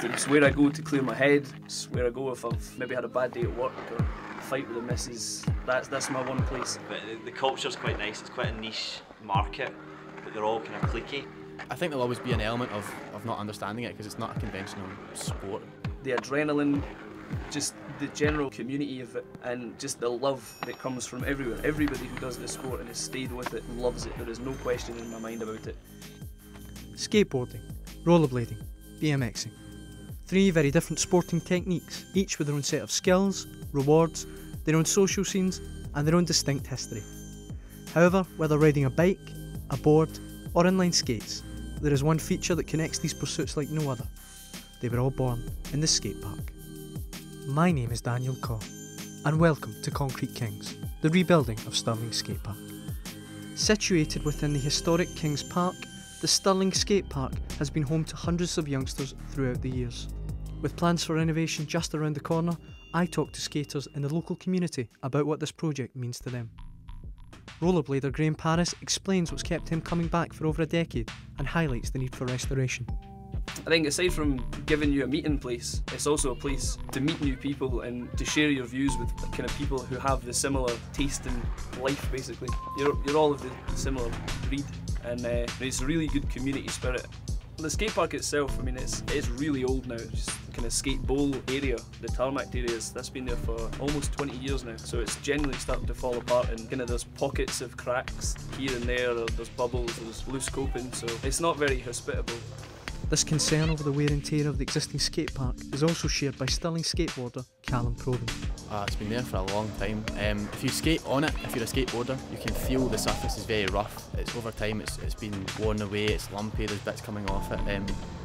It's where I go to clear my head. It's where I go if I've maybe had a bad day at work or a fight with the missus. That's my one place. But the culture's quite nice. It's quite a niche market, but they're all kind of cliquey. I think there'll always be an element of not understanding it because it's not a conventional sport. The adrenaline, just the general community of it, and just the love that comes from everywhere. Everybody who does this sport and has stayed with it loves it. There is no question in my mind about it. Skateboarding, rollerblading, BMXing. 3 very different sporting techniques, each with their own set of skills, rewards, their own social scenes and their own distinct history. However, whether riding a bike, a board or inline skates, there is one feature that connects these pursuits like no other. They were all born in the skatepark. My name is Daniel Caw, and welcome to Concrete Kings, the rebuilding of Stirling Skatepark. Situated within the historic Kings Park, the Stirling Skatepark has been home to hundreds of youngsters throughout the years. With plans for renovation just around the corner, I talked to skaters in the local community about what this project means to them. Rollerblader Graeme explains what's kept him coming back for over a decade and highlights the need for restoration. I think aside from giving you a meeting place, it's also a place to meet new people and to share your views with kind of people who have the similar taste in life, basically. You're all of the similar breed, and it's a really good community spirit. The skate park itself, I mean, it's really old now. It's just kind of skate bowl area, the tarmac areas, that's been there for almost 20 years now. So it's generally starting to fall apart, and kind of there's pockets of cracks here and there, or there's bubbles, or there's loose coping, so it's not very hospitable. This concern over the wear and tear of the existing skate park is also shared by Stirling skateboarder Callum Provan. It's been there for a long time. If you skate on it, if you're a skateboarder, you can feel the surface is very rough. It's over time, it's been worn away, it's lumpy, there's bits coming off it.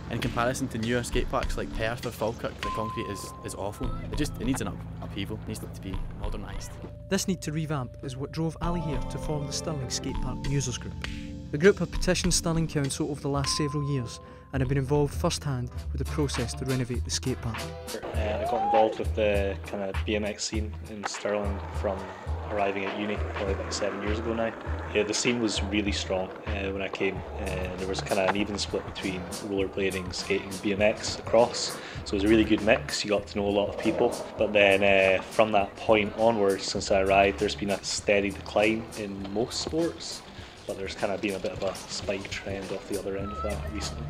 In comparison to newer skate parks like Perth or Falkirk, the concrete is awful. It needs an upheaval, it needs to be modernised. This need to revamp is what drove Ali here to form the Stirling Skatepark Users Group. The group have petitioned Stirling Council over the last several years and have been involved firsthand with the process to renovate the skate park. I got involved with the kind of BMX scene in Stirling from arriving at uni probably about 7 years ago now. Yeah, the scene was really strong when I came. There was kind of an even split between rollerblading, skating, BMX across, so it was a really good mix. You got to know a lot of people, but then from that point onwards, since I arrived, there's been a steady decline in most sports, but there's kind of been a bit of a spike trend off the other end of that recently.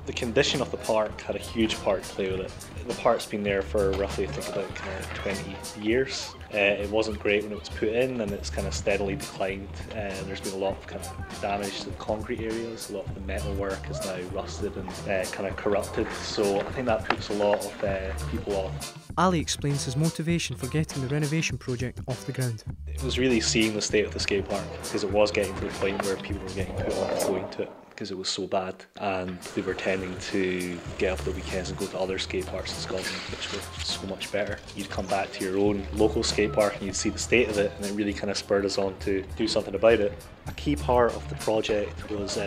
The condition of the park had a huge part to play with it. The park's been there for roughly, I think, about kind of 20 years. It wasn't great when it was put in, and it's kind of steadily declined. There's been a lot of kind of damage to the concrete areas. A lot of the metal work is now rusted and kind of corrupted. So I think that puts a lot of people off. Ali explains his motivation for getting the renovation project off the ground. It was really seeing the state of the skate park, because it was getting to the point where people were getting put off going to it because it was so bad, and they were tending to get up the weekends and go to other skate parks in Scotland which were so much better. You'd come back to your own local skate park and you'd see the state of it, and it really kind of spurred us on to do something about it. A key part of the project was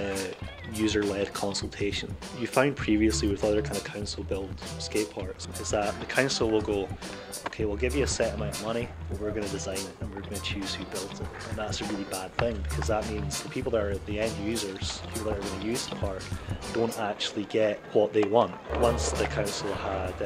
user-led consultation. You found previously with other kind of council-built skate parks is that the council will go, okay, we'll give you a set amount of money, but we're going to design it and we're going to choose who builds it. And that's a really bad thing, because that means the people that are the end users, people that are going to use the park, don't actually get what they want. Once the council had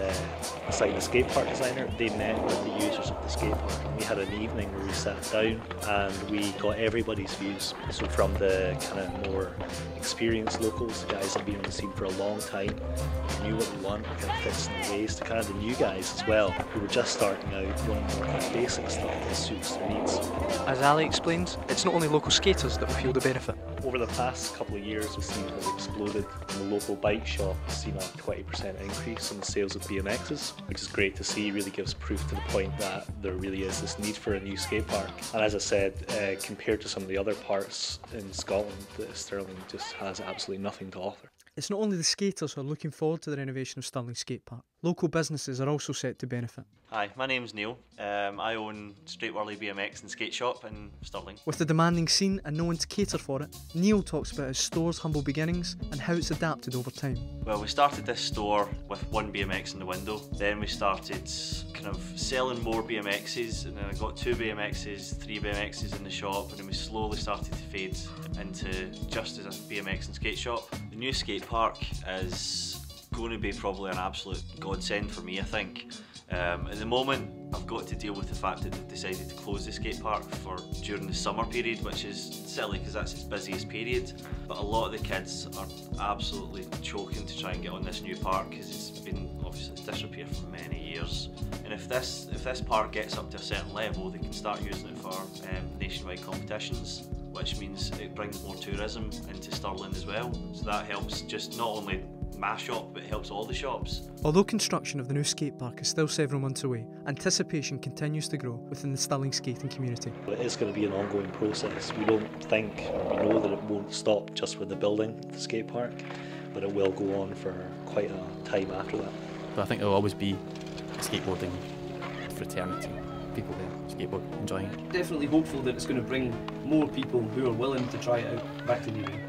assigned a skate park designer, they met with the users of the skate park. And we had an evening where we sat down and we got everybody's views. So from the kind of more experienced locals, the guys that have been on the scene for a long time, who knew what they want, kind of fits in the ways, to kind of the new guys as well, who were just starting out, wanting more kind of basic stuff that suits their needs. As Ali explains, it's not only local skaters that will feel the benefit. Over the past couple of years, we've seen it exploded. In the local bike shop, we've seen a 20% increase in the sales of BMXs, which is great to see. Really gives proof to the point that there really is this need for a new skate park. And as I said, compared to some of the other parks in Scotland, Stirling just has absolutely nothing to offer. It's not only the skaters who are looking forward to the renovation of Stirling Skatepark. Local businesses are also set to benefit. Hi, my name's Neil. I own Straight Whirly BMX and Skate Shop in Stirling. With the demanding scene and no one to cater for it, Neil talks about his store's humble beginnings and how it's adapted over time. Well, we started this store with one BMX in the window. Then we started kind of selling more BMXs, and then I got 2 BMXs, 3 BMXs in the shop, and then we slowly started to fade into just as a BMX and skate shop. The new skate park is going to be probably an absolute godsend for me, I think. At the moment, I've got to deal with the fact that they've decided to close the skate park during the summer period, which is silly because that's its busiest period. But a lot of the kids are absolutely choking to try and get on this new park because it's been obviously disrepair for many years. And if this park gets up to a certain level, they can start using it for nationwide competitions, which means it brings more tourism into Stirling as well. So that helps just not only my shop, but it helps all the shops. Although construction of the new skate park is still several months away, anticipation continues to grow within the Stirling skating community. It is going to be an ongoing process. We don't think, we know that it won't stop just with the building, the skate park, but it will go on for quite a time after that. But I think there'll always be a skateboarding fraternity, people there, skateboard, enjoying it. Definitely hopeful that it's going to bring more people who are willing to try it out back to Newry.